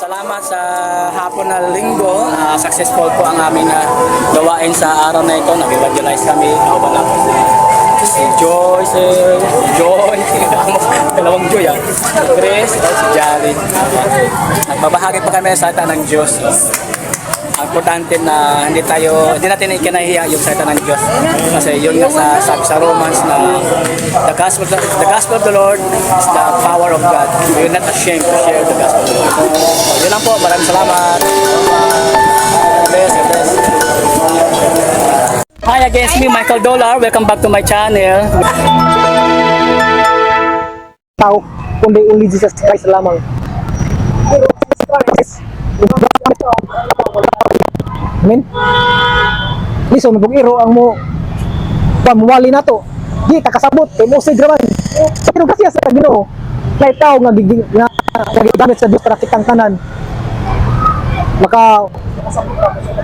Salamat sa hapon na linggo. Successful po ang aming gawain sa araw na ito. Nag-evangelize kami. Kauban ako si Joy, si Joy, dalawang Joy si Chris, si Jolly. Nagbabahagi pa kami sa salita ng Diyos. Ang importante na hindi natin ikinahiya yung salita ng Diyos. Kasi yun nga sabi sa Romans na the gospel of the Lord is the power of God. We're not ashamed to share the gospel of the Lord. So, yun lang po. Maraming salamat. God bless. Hi again, it's me, Michael Dollar. Welcome back to my channel. Tao, kundi only Jesus Christ lamang. Amen. Liso mabugiro ang mo pamuwali na to. Di takasabot kay mo sigraman. Sa pinong kasi sa Ginoo. Kay tao nga gigamit sa Dios para kitang tanan. Maka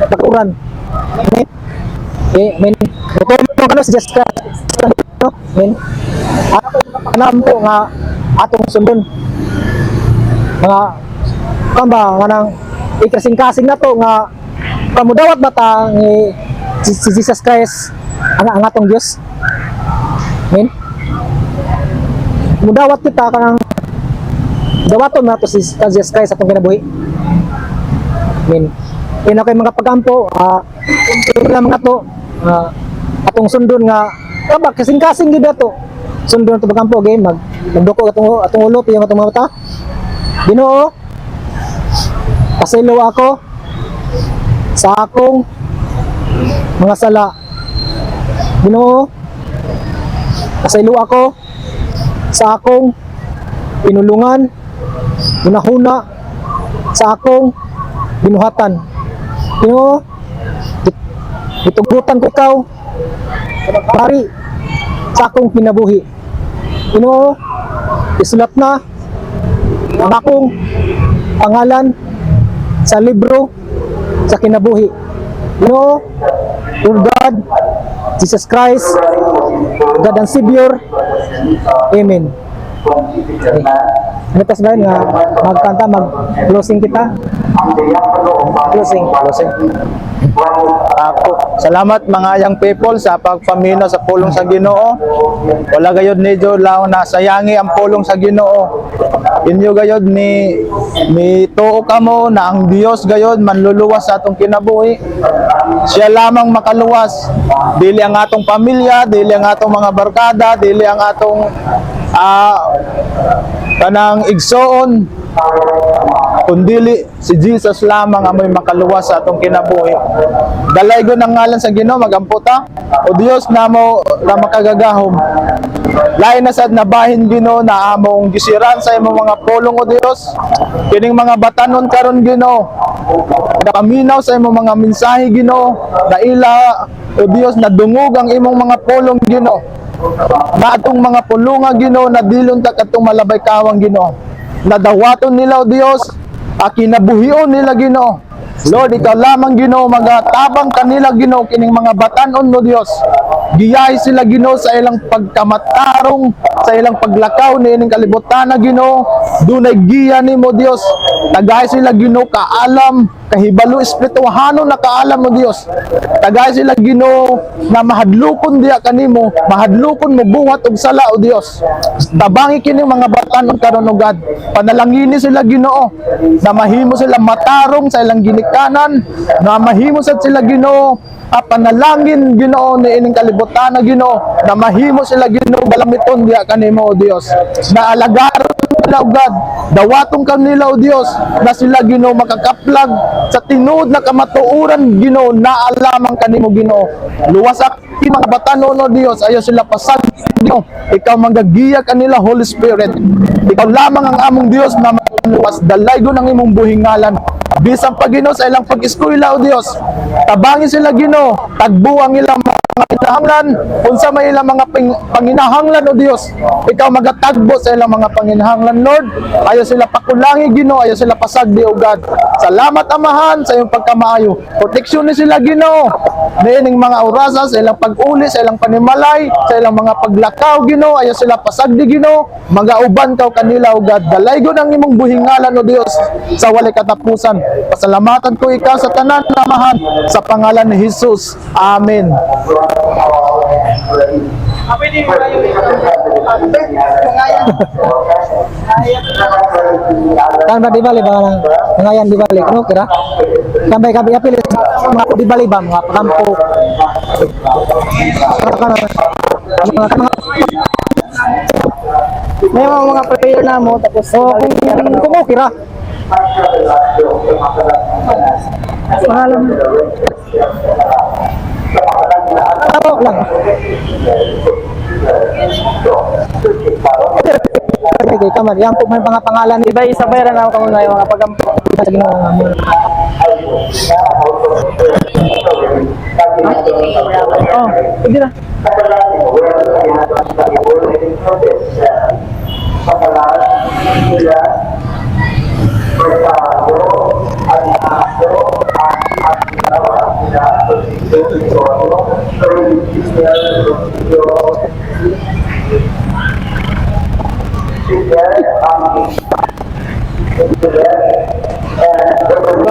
bakuran. Amen. Amen. Ito ano si Jesus Christ. Amen. Alam ko nga atong sundon. Mga kamba nga nang ikasing-kasing na to nga pamudawat ba ta si Jesus Christ ang atong Dios. Amen. Mudawat kita kanang dawaton na to si Jesus Christ atong kinabuhi. Amen. Ina kay mga pagampo ina mga to atong sundon nga kamba kasing-kasing gid ato. Sundon to pagampo game magduko atong ulo yung atong mga mata. Ginoo, pasaylo ako sa akong mga sala. Ginoo, pasaylo ako sa akong pinulungan, ginahuna sa akong binuhatan. Ginoo, itugutan ko ikaw pari sa akong kinabuhi. Ginoo, isulat na ang akong pangalan sa libro sa kinabuhi. Ginoo, your God, Jesus Christ, God and Savior. Amen. Okay. Ano tas ba yun nga magkanta, mag-closing kita? Closing. Salamat mga young people sa pagpamino sa pulong sa Ginoo. Wala gayud ni Diyo lang na sayangi ang pulong sa Ginoo. Inyo gayud ni tuo kamo na ang Dios gayud manluluwas sa atong kinabuhi. Siya lamang makaluwas. Dili ang atong pamilya, dili ang atong mga barkada, dili ang atong kanang igsoon, kundili si Jesus lamang ang may makaluwas sa atong kinabuhi. Dalaygon ang ngalan sa Ginoo, magampo ta. O Dios namo na makagagahom. Lain na sad nabahin Ginoo na among gisiran sa imong mga pulong o Dios. Kining mga batanon karon Ginoo, nakaminaw sa imong mga mensahe Ginoo, na ila o Dios nadungog ang imong mga pulong Ginoo. Na atong mga pulunga Ginoo na dilon ta katong malabay kawang Ginoo. Nadawaton nila o Dios, kinabuhion nila Ginoo. Lord, ikaw lamang Ginoo, magatabang kanila Ginoo kining mga batanon mo Dios. Giyahi sila Ginoo sa ilang pagkamatarong, sa ilang paglakaw ni ining kalibutan na Ginoo. Dunay giya nimo Dios. Tagay sila Ginoo kaalam, kahibalo espirituhano na kaalam mo Dios. Tagay sila Ginoo na mahadlukon diya kanimo, mahadlukon mo buhat og sala o Dios. Tabangi kining mga batanon karon o God. Panalangini sila Ginoo na mahimo sila matarong sa ilang ginikanan, na mahimo sad sila Ginoo panalangin Ginoo ni ining kalibutan na Ginoo, na mahimo sila Ginoo balamiton diya kanimo o Dios. Na alagaron nila o God, dawaton kanila o Dios, na sila Ginoo makakaplag sa tinuod na kamatuoran Ginoo na alamang kanimo Ginoo. Luwasak mga batanon o Dios, ayo sila pasag Ginoo. Ikaw manggagiya kanila Holy Spirit. Ikaw lamang ang among Dios na maluwas. Dalaygon ang imong buhingalan. Bisang pa Ginoo sa ilang pag-eskwela o Dios. Tabangin sila Ginoo, tagbuang ilang mga kinahanglan, unsa may ilang mga panginahanglan o Dios. Ikaw magatagbo sa ilang mga panginahanglan, Lord. Ayo sila pakulangi Ginoo, ayo sila pasagdi o God. Salamat Amahan sa iyong pagkamaayo. Proteksyonin sila Ginoo. Niining mga orasa sa ilang pag-uli, sa ilang panimalay, sa ilang mga paglakaw Ginoo, ayo sila pasagdi Ginoo. Magauban kaw kanila o God. Dalaygon ang imong buhingalan o Dios sa walay katapusan. Pasalamatan ko ikaw sa tanan Amahan sa pangalan ni Jesus. Amen. Kan ba di bali ba ngayon di bali ano kira? Tambay kami apil mga di bali ba mga kampo. May mga prayer na mo tapos kung kira. Pangalan. Ako lang. Okay, kamad. Yan po may mga pangalan. Iba isa pa rin ako kung na yung mga pagampo. Sa Ginoo mo. Oh, hindi na.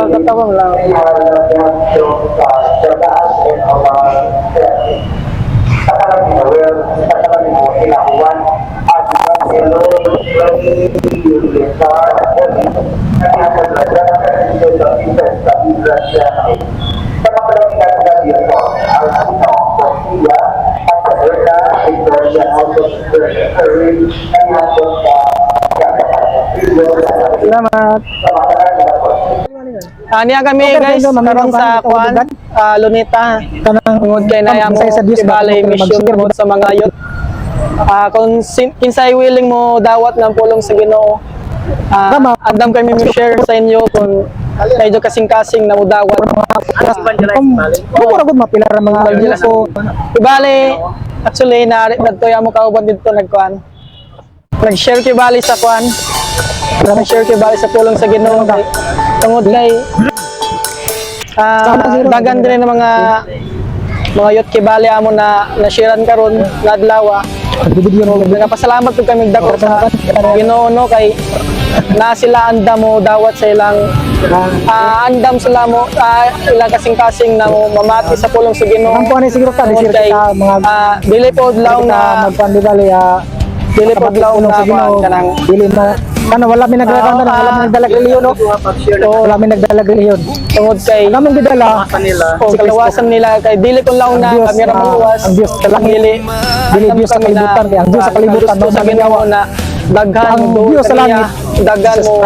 Tatawang lang. Salamat. Niya kami guys karon sa kuan Lunita tungod kay naya mo Kibali mission tungod sa mga youth. Kung kinsay willing mo dawat ng pulong sa Ginoo. Andam kami share sa inyo kung medyo kasing-kasing na mudawat. Kung gud mapilar ang mga grupo. Kibali actually nadto ya mo kauban dito nagkuan. Nag-share Kibali sa kuan. Nag-share Kibali sa pulong sa Ginoo tungod kay dagan din ng mga youth Kibali amo na nashiran karon nga adlaw. Nagapasalamat ko kami dako sa Ginoo no kay na sila andam mo dawat sa ilang andam sila mo ilang kasing-kasing na mo mamati sa pulong sa Ginoo. Ang kuan siguro ta mga dili pod law na magpandibali dili pod law na kanang dili na kana wala mi nagdala wala mi nagdala reliyon no. Wala mi nagdala reliyon. Tungod kay namong gidala o kalawasan nila kay dili kon law na kami ra maluwas. Ang Dios talang dili Dios sa kalibutan kay ang Dios sa kalibutan no sa Ginoo na daghan mo Dios sa langit daghan mo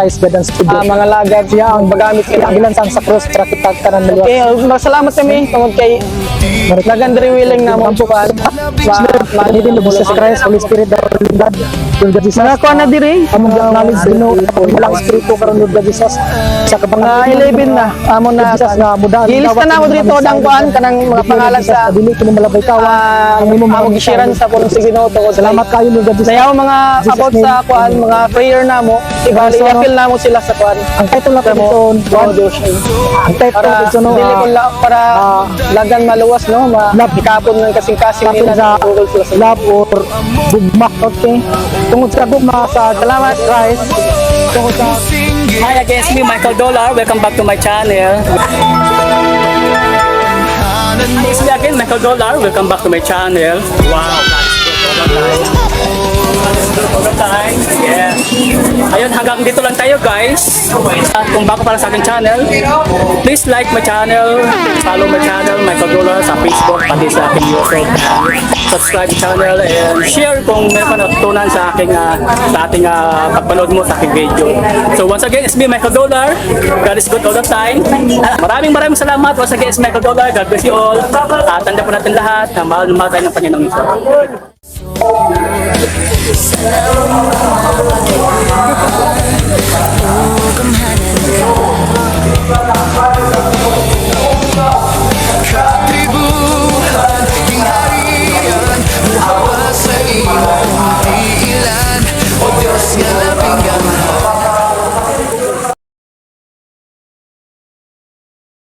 mga lagad siya ang magamit kay bilang sang sa cross para kita kanan maluwas. Okay, salamat kami tungod kay daghan diri willing na mo pukan din mo sa Christ Holy Spirit God mga kuan na diri among knowledge Ginoo walang espiritu karon Lord God Jesus sa kapang 11 na amo na Jesus nga muda ilista na mo dito dang kuan kanang mga pangalan sa dili kini malabay tawa ang imo mga gishiran sa pulong sa Ginoo tungod salamat kayo Lord God Jesus sayaw mga about sa kuan mga prayer na mo ibali apil na mo sila sa kuan ang title na mo ang title dili ko para lagan maluwas no ikapon ng kasing-kasing nila sa love or gugma okay tungod sa gugma sa salamat Christ tungod sa Hi again, it's me Michael Dollar. Welcome back to my channel. It's me again Michael Dollar. Welcome back to my channel. Wow, all the time. Yeah. Ayun, hanggang dito lang tayo guys. At kung bago para sa aking channel, please like my channel, follow my channel, Michael Dollar sa Facebook, pati sa aking YouTube. Subscribe channel and share kung meron ka natutunan sa aking pagpanood mo sa aking video. So once again, it's me Michael Dollar. God is good all the time. Maraming salamat. Once again, it's Michael Dollar. God bless you all. Tanda po natin lahat na mahal tayo ng Panginoong Isus.